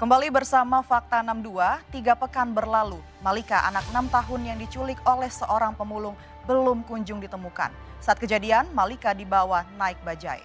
Kembali bersama Fakta 62, 3 pekan berlalu, Malika anak 6 tahun yang diculik oleh seorang pemulung belum kunjung ditemukan. Saat kejadian, Malika dibawa naik bajai.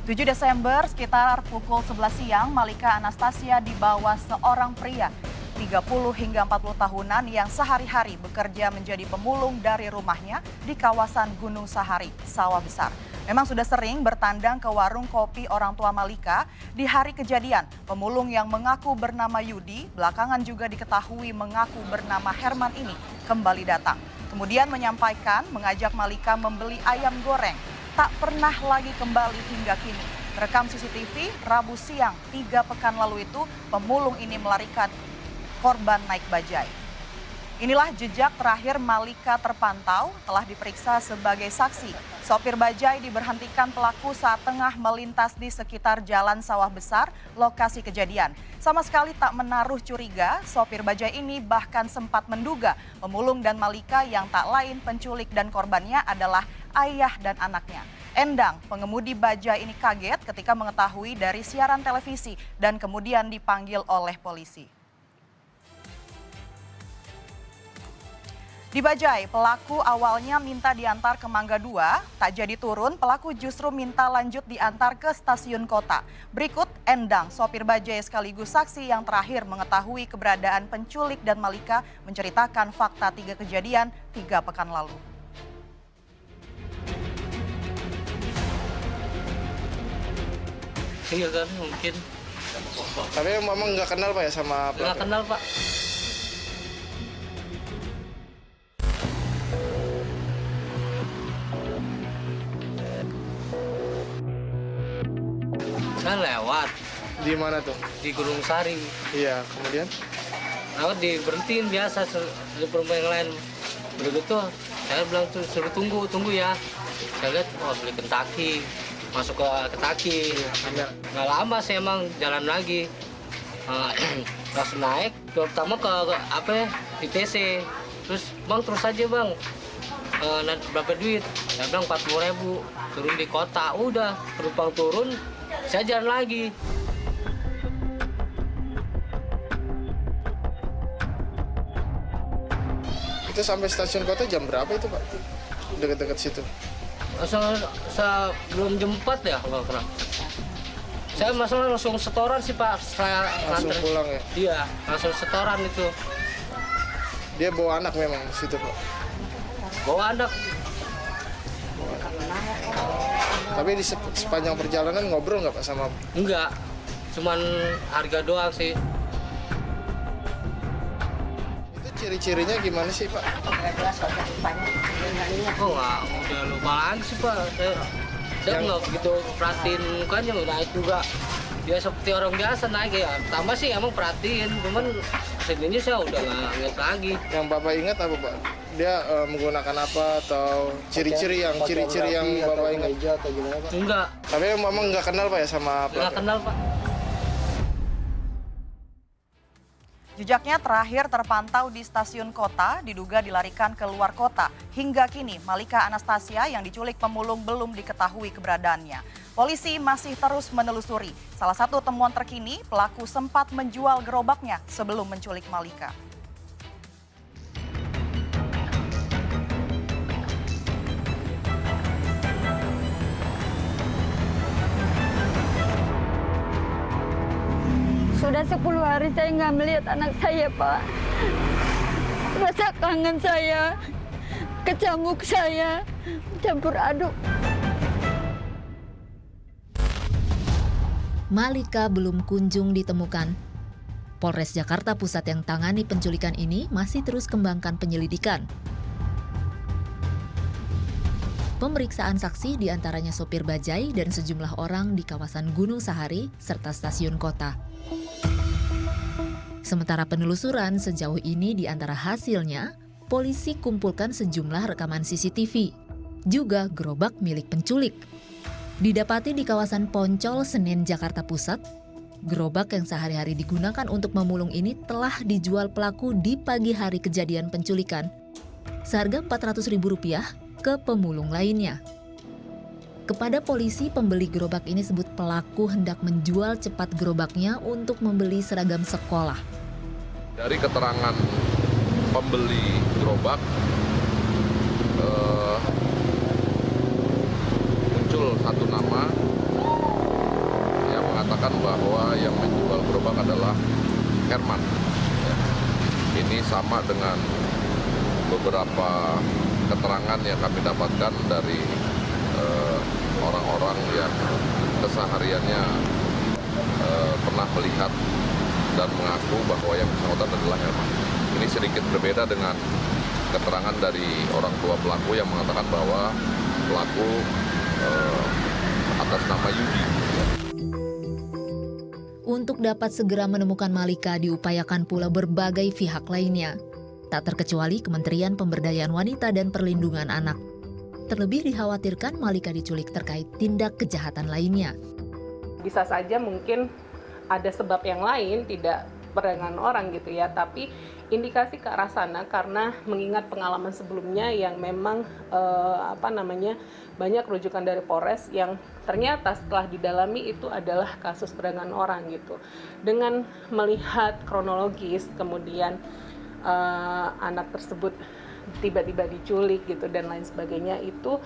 7 Desember sekitar pukul 11 siang, Malika Anastasia dibawa seorang pria 30 hingga 40 tahunan yang sehari-hari bekerja menjadi pemulung dari rumahnya di kawasan Gunung Sahari, Sawah Besar. Memang sudah sering bertandang ke warung kopi orang tua Malika. Di hari kejadian, pemulung yang mengaku bernama Yudi, belakangan juga diketahui mengaku bernama Herman ini kembali datang. Kemudian menyampaikan mengajak Malika membeli ayam goreng. Tak pernah lagi kembali hingga kini. Rekam CCTV, Rabu siang 3 pekan lalu itu, pemulung ini melarikan korban naik bajai. Inilah jejak terakhir Malika terpantau, telah diperiksa sebagai saksi. Sopir bajai diberhentikan pelaku saat tengah melintas di sekitar Jalan Sawah Besar, lokasi kejadian. Sama sekali tak menaruh curiga, sopir bajai ini bahkan sempat menduga pemulung dan Malika yang tak lain penculik dan korbannya adalah ayah dan anaknya. Endang, pengemudi bajai ini kaget ketika mengetahui dari siaran televisi dan kemudian dipanggil oleh polisi. Di Bajai, pelaku awalnya minta diantar ke Mangga 2, tak jadi turun, pelaku justru minta lanjut diantar ke stasiun kota. Berikut Endang, sopir Bajai sekaligus saksi yang terakhir mengetahui keberadaan penculik dan Malika menceritakan fakta 3 kejadian 3 pekan lalu. Iya kan mungkin. Tapi memang nggak kenal Pak ya sama pelaku? Nggak kenal Pak. Saya lewat Di mana tuh? di Gunung Sari. Iya, kemudian? Lewat diberhentiin biasa di perumahan yang lain. Begitu saya bilang tuh suruh tunggu ya. Saya lihat beli Kentucky. Masuk ke Kentucky. Nggak lama saya emang jalan lagi. Langsung naik, pertama ke ITC. Terus bang terus aja bang, berapa duit? Saya bilang 40.000, turun di kota. Udah, penumpang turun, saya jalan lagi. Itu sampai stasiun kota jam berapa itu Pak? Dekat-dekat situ? Belum jam 4 ya kalau kenal. Saya masalah langsung setoran sih Pak. Saya Langsung nganter. pulang ya? Iya, langsung setoran itu. Dia bawa anak memang di situ Pak? Bawa anak. Tapi di sepanjang perjalanan ngobrol nggak Pak sama? Enggak, cuman harga doang sih. Itu ciri-cirinya gimana sih Pak? Oh nggak, udah lupa lagi sih Pak. Saya nggak begitu perhatiin mukanya, naik juga. Dia seperti orang biasa naik ya. Tambah sih emang perhatiin, cuman sininya saya udah nggak inget lagi. Yang Bapak ingat apa Pak? Dia menggunakan apa atau ciri-ciri yang Bapak ingat? Enggak, Tapi memang nggak kenal Pak ya sama nggak pelaku? kenal Pak. Jejaknya terakhir terpantau di stasiun kota, diduga dilarikan ke luar kota. Hingga kini, Malika Anastasia yang diculik pemulung belum diketahui keberadaannya. Polisi masih terus menelusuri. Salah satu temuan terkini, pelaku sempat menjual gerobaknya sebelum menculik Malika. Sudah 10 hari saya nggak melihat anak saya, Pak. Rasa kangen saya, kecamuk saya, campur aduk. Malika belum kunjung ditemukan. Polres Jakarta Pusat yang tangani penculikan ini masih terus kembangkan penyelidikan. Pemeriksaan saksi diantaranya sopir bajai dan sejumlah orang di kawasan Gunung Sahari serta stasiun kota. Sementara penelusuran sejauh ini di antara hasilnya, polisi kumpulkan sejumlah rekaman CCTV, juga gerobak milik penculik. Didapati di kawasan Poncol, Senen, Jakarta Pusat, gerobak yang sehari-hari digunakan untuk memulung ini telah dijual pelaku di pagi hari kejadian penculikan, seharga Rp400.000 ke pemulung lainnya. Kepada polisi, pembeli gerobak ini sebut pelaku hendak menjual cepat gerobaknya untuk membeli seragam sekolah. Dari keterangan pembeli gerobak, muncul satu nama yang mengatakan bahwa yang menjual gerobak adalah Herman. Ya. Ini sama dengan beberapa keterangan yang kami dapatkan dari orang-orang yang kesehariannya pernah melihat dan mengaku bahwa yang bersangkutan adalah Herman. Ini sedikit berbeda dengan keterangan dari orang tua pelaku yang mengatakan bahwa pelaku atas nama Yudi. Untuk dapat segera menemukan Malika diupayakan pula berbagai pihak lainnya. Tak terkecuali Kementerian Pemberdayaan Wanita dan Perlindungan Anak. Terlebih dikhawatirkan Malika diculik terkait tindak kejahatan lainnya. Bisa saja mungkin ada sebab yang lain, tidak perdagangan orang gitu ya, tapi indikasi ke arah sana karena mengingat pengalaman sebelumnya yang memang banyak rujukan dari Polres yang ternyata setelah didalami itu adalah kasus perdagangan orang gitu. Dengan melihat kronologis kemudian anak tersebut tiba-tiba diculik gitu dan lain sebagainya, itu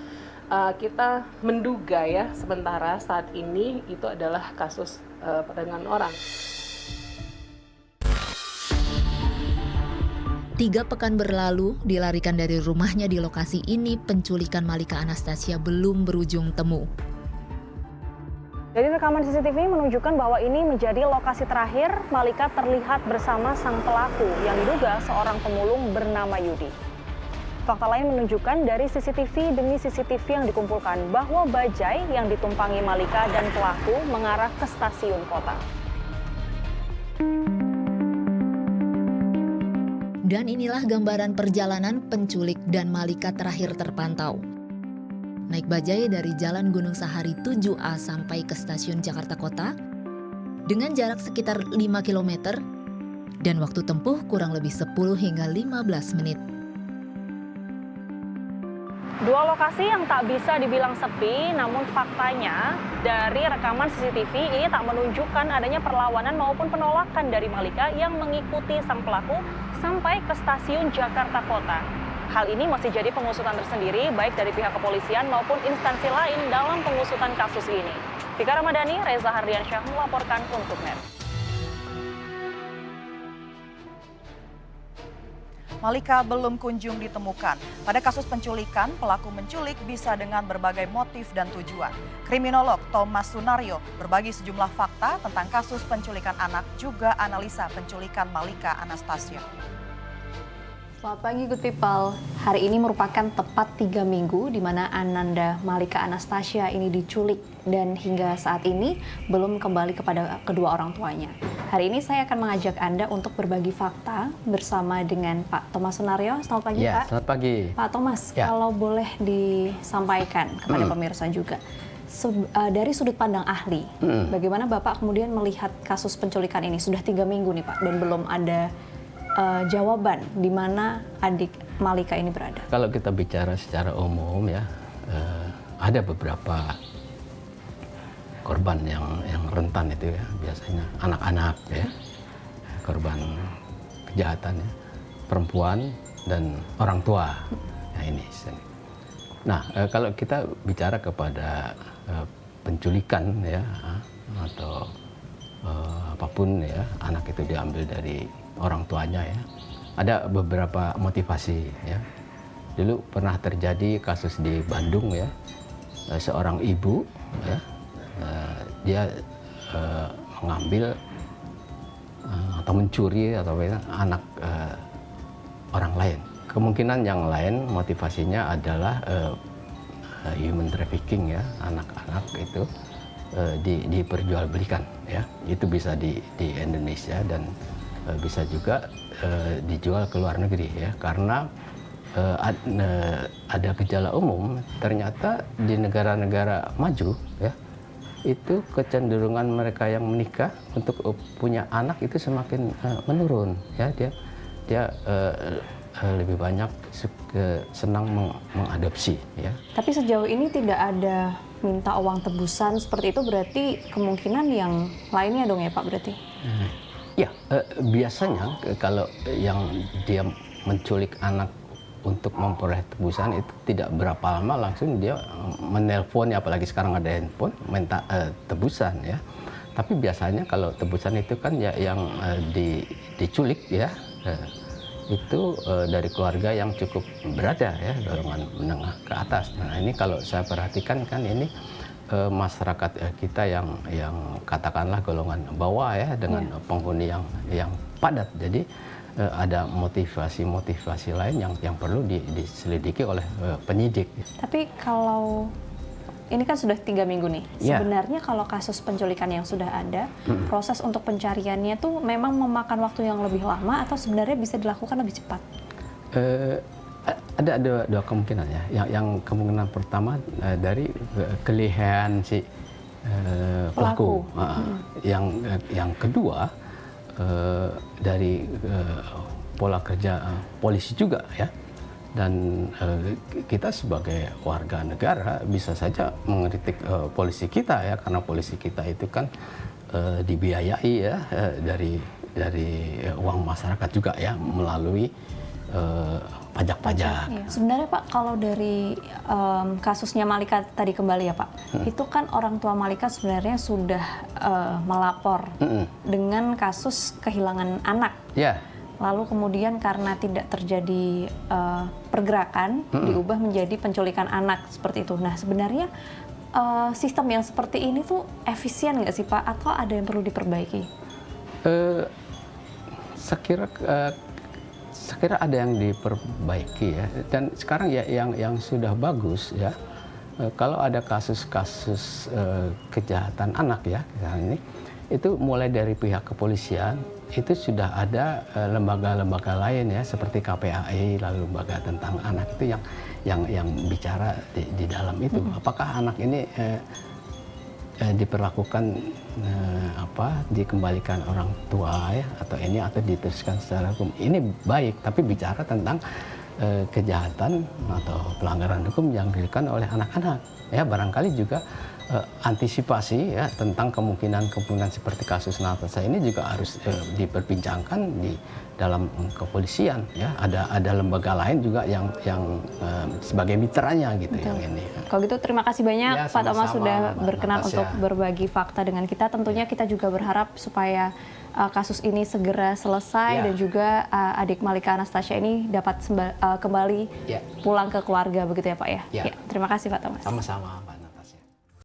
kita menduga ya sementara saat ini itu adalah kasus perdagangan orang. 3 pekan berlalu, dilarikan dari rumahnya di lokasi ini, penculikan Malika Anastasia belum berujung temu. Jadi rekaman CCTV menunjukkan bahwa ini menjadi lokasi terakhir Malika terlihat bersama sang pelaku yang diduga seorang pemulung bernama Yudi. Fakta lain menunjukkan dari CCTV demi CCTV yang dikumpulkan bahwa bajai yang ditumpangi Malika dan pelaku mengarah ke stasiun kota. Dan inilah gambaran perjalanan penculik dan Malika terakhir terpantau. Naik bajai dari Jalan Gunung Sahari 7A sampai ke stasiun Jakarta Kota dengan jarak sekitar 5 km dan waktu tempuh kurang lebih 10 hingga 15 menit. Dua lokasi yang tak bisa dibilang sepi, namun faktanya dari rekaman CCTV ini tak menunjukkan adanya perlawanan maupun penolakan dari Malika yang mengikuti sang pelaku sampai ke stasiun Jakarta Kota. Hal ini masih jadi pengusutan tersendiri baik dari pihak kepolisian maupun instansi lain dalam pengusutan kasus ini. Tika Ramadhani, Reza Hardiansyah melaporkan untuk NET. Malika belum kunjung ditemukan. Pada kasus penculikan, pelaku menculik bisa dengan berbagai motif dan tujuan. Kriminolog Thomas Sunario berbagi sejumlah fakta tentang kasus penculikan anak, juga analisa penculikan Malika Anastasia. Selamat pagi Gutipal. Hari ini merupakan tepat 3 minggu di mana Ananda Malika Anastasia ini diculik dan hingga saat ini belum kembali kepada kedua orang tuanya. Hari ini saya akan mengajak Anda untuk berbagi fakta bersama dengan Pak Thomas Sunario. Selamat pagi Pak. Selamat pagi. Pak Thomas, kalau boleh disampaikan kepada pemirsa juga. Dari sudut pandang ahli, bagaimana Bapak kemudian melihat kasus penculikan ini? Sudah 3 minggu nih Pak dan belum ada jawaban di mana adik Malika ini berada. Kalau kita bicara secara umum ya, ada beberapa korban yang rentan itu ya, biasanya anak-anak ya, korban kejahatan ya, perempuan dan orang tua. Nah ini. Nah kalau kita bicara kepada penculikan ya atau apapun ya, anak itu diambil dari orang tuanya ya, ada beberapa motivasi ya. Dulu pernah terjadi kasus di Bandung ya, seorang ibu ya, dia mengambil atau mencuri atau anak orang lain. Kemungkinan yang lain motivasinya adalah human trafficking ya, anak-anak itu diperjualbelikan ya. Itu bisa di Indonesia dan bisa juga dijual ke luar negeri ya, karena ada gejala umum ternyata di negara-negara maju ya, itu kecenderungan mereka yang menikah untuk punya anak itu semakin menurun ya. Dia lebih banyak senang mengadopsi ya. Tapi sejauh ini tidak ada minta uang tebusan seperti itu, berarti kemungkinan yang lainnya dong ya Pak berarti? Ya, biasanya kalau yang dia menculik anak untuk memperoleh tebusan itu tidak berapa lama langsung dia menelpon, apalagi sekarang ada handphone, minta tebusan ya. Tapi biasanya kalau tebusan itu kan ya yang diculik ya, itu dari keluarga yang cukup berada ya, golongan menengah ke atas. Nah ini kalau saya perhatikan kan ini masyarakat kita yang katakanlah golongan bawah ya, dengan penghuni yang padat. Jadi ada motivasi lain yang perlu diselidiki oleh penyidik. Tapi kalau ini kan sudah 3 minggu nih, sebenarnya kalau kasus penculikan yang sudah ada, proses untuk pencariannya tuh memang memakan waktu yang lebih lama atau sebenarnya bisa dilakukan lebih cepat? Ada dua kemungkinan ya. Yang kemungkinan pertama dari kelihaan si pelaku. Yang kedua dari pola kerja polisi juga ya. Dan kita sebagai warga negara bisa saja mengkritik polisi kita ya, karena polisi kita itu kan dibiayai ya dari uang masyarakat juga ya, melalui pajak-pajak. Iya. Sebenarnya Pak, kalau dari kasusnya Malika tadi kembali ya Pak, itu kan orang tua Malika sebenarnya sudah melapor dengan kasus kehilangan anak. Yeah. Lalu kemudian karena tidak terjadi pergerakan, diubah menjadi penculikan anak seperti itu. Nah sebenarnya sistem yang seperti ini tuh efisien nggak sih Pak? Atau ada yang perlu diperbaiki? Saya kira ada yang diperbaiki ya. Dan sekarang ya yang sudah bagus ya, kalau ada kasus-kasus kejahatan anak ya, ini itu mulai dari pihak kepolisian, itu sudah ada lembaga-lembaga lain ya, seperti KPAI, lalu lembaga tentang anak itu yang bicara di dalam itu. Apakah anak ini diperlakukan dikembalikan orang tua ya, atau diteruskan secara hukum. Ini baik, tapi bicara tentang kejahatan atau pelanggaran hukum yang dilakukan oleh anak-anak ya, barangkali juga antisipasi ya tentang kemungkinan seperti kasus Natasha ini juga harus diperbincangkan di dalam kepolisian ya. Ada lembaga lain juga yang sebagai mitranya gitu. Betul. Yang ini. Kalau gitu terima kasih banyak ya, Pak Thomas sudah berkenan Natasha untuk berbagi fakta dengan kita. Tentunya kita juga berharap supaya kasus ini segera selesai dan juga adik Malika Anastasia ini dapat kembali pulang ke keluarga begitu ya Pak ya. Ya. Terima kasih Pak Thomas. Sama-sama.